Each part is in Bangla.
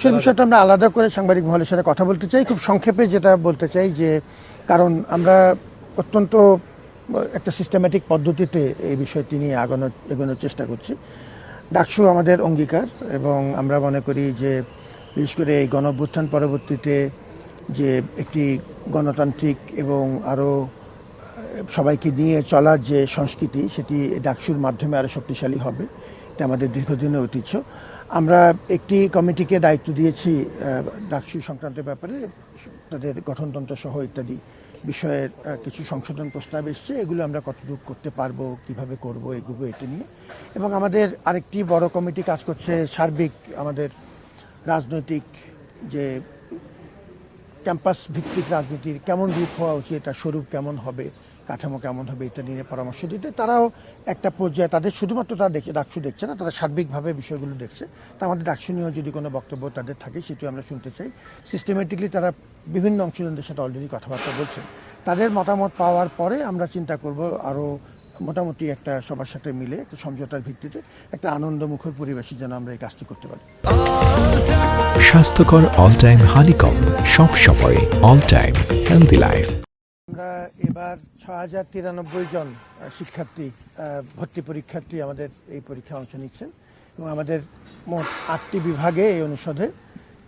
ডাকসুর বিষয়টা আমরা আলাদা করে সাংবাদিক মহলের সাথে কথা বলতে চাই। খুব সংক্ষেপে যেটা বলতে চাই যে কারণ আমরা অত্যন্ত একটা সিস্টেম্যাটিক পদ্ধতিতে এই বিষয়টি নিয়ে এগোনোর চেষ্টা করছি। ডাকসু আমাদের অঙ্গীকার এবং আমরা মনে করি যে বিশেষ করে এই গণঅভ্যুত্থান পরবর্তীতে যে একটি গণতান্ত্রিক এবং আরও সবাইকে নিয়ে চলার যে সংস্কৃতি সেটি ডাকসুর মাধ্যমে আরও শক্তিশালী হবে। এটা আমাদের দীর্ঘদিনের ঐতিহ্য। আমরা একটি কমিটিকে দায়িত্ব দিয়েছি ডাকসু সংক্রান্ত ব্যাপারে, তাদের গঠনতন্ত্র সহ ইত্যাদি বিষয়ের কিছু সংশোধন প্রস্তাব এসছে। এগুলো আমরা কতটুকু করতে পারবো, কিভাবে করব, এগুলো এটা নিয়ে। এবং আমাদের আরেকটি বড় কমিটি কাজ করছে সার্বিক আমাদের রাজনৈতিক যে ক্যাম্পাস ভিত্তিক রাজনীতির কেমন রূপ হওয়া উচিত, তার স্বরূপ কেমন হবে, কাঠামো কেমন হবে ইত্যাদি নিয়ে পরামর্শ দিতে। তারাও একটা পর্যায়ে তাদের শুধুমাত্র তারা ডাকসু দেখছে না, তারা সার্বিকভাবে বিষয়গুলো দেখছে। তা আমাদের ডাকসু নিয়েও যদি কোনো বক্তব্য তাদের থাকে সেটি আমরা শুনতে চাই। সিস্টেমেটিকলি তারা বিভিন্ন অংশীদারদের সাথে অলরেডি কথাবার্তা বলছেন। তাদের মতামত পাওয়ার পরে আমরা চিন্তা করব আরও মোটামুটি একটা সবার সাথে মিলে একটা সমঝোতার ভিত্তিতে একটা আনন্দমুখর পরিবেশে যেন আমরা এই কাজটি করতে পারি। স্বাস্থ্যকর অল টাইম হানিকম, সব সময় অল টাইম হেলদি লাইফ। আমরা এবার ৬,০৯৩ জন শিক্ষার্থী ভর্তি পরীক্ষার্থী আমাদের এই পরীক্ষায় অংশ নিচ্ছেন এবং আমাদের মোট ৮টি বিভাগে এই অনুষদে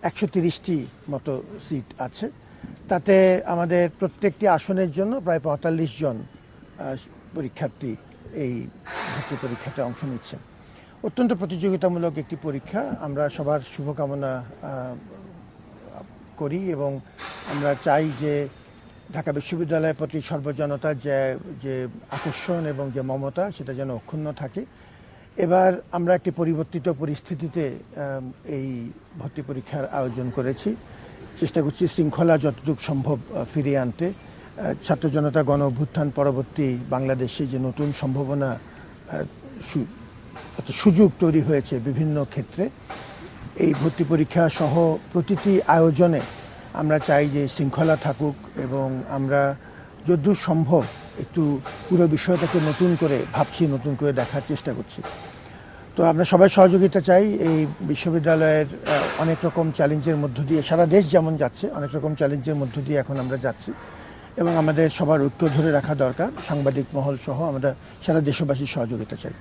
১৩০টি মতো সিট আছে। তাতে আমাদের প্রত্যেকটি আসনের জন্য প্রায় ৪৫ জন পরীক্ষার্থী এই ভর্তি পরীক্ষাতে অংশ নিচ্ছেন। অত্যন্ত প্রতিযোগিতামূলক একটি পরীক্ষা। আমরা সবার শুভকামনা করি এবং আমরা চাই যে ঢাকা বিশ্ববিদ্যালয়ের প্রতি সর্বজনতার যে আকর্ষণ এবং যে মমতা সেটা যেন অক্ষুণ্ণ থাকে। এবার আমরা একটি পরিবর্তিত পরিস্থিতিতে এই ভর্তি পরীক্ষার আয়োজন করেছি। চেষ্টা করছি শৃঙ্খলা যতটুকু সম্ভব ফিরিয়ে আনতে। ছাত্র জনতা গণ অভ্যুত্থান পরবর্তী বাংলাদেশে যে নতুন সম্ভাবনা, সুযোগ তৈরি হয়েছে বিভিন্ন ক্ষেত্রে, এই ভর্তি পরীক্ষা সহ প্রতিটি আয়োজনে আমরা চাই যে শৃঙ্খলা থাকুক এবং আমরা যতদূর সম্ভব একটু পুরো বিষয়টাকে নতুন করে ভাবছি, নতুন করে দেখার চেষ্টা করছি। তো আমরা সবাই সহযোগিতা চাই। এই বিশ্ববিদ্যালয়ের অনেক রকম চ্যালেঞ্জের মধ্য দিয়ে সারা দেশ যেমন যাচ্ছে, অনেক রকম চ্যালেঞ্জের মধ্য দিয়ে এখন আমরা যাচ্ছি এবং আমাদের সবার ঐক্য ধরে রাখা দরকার। সাংবাদিক মহল সহ আমরা সারা দেশবাসীর সহযোগিতা চাই।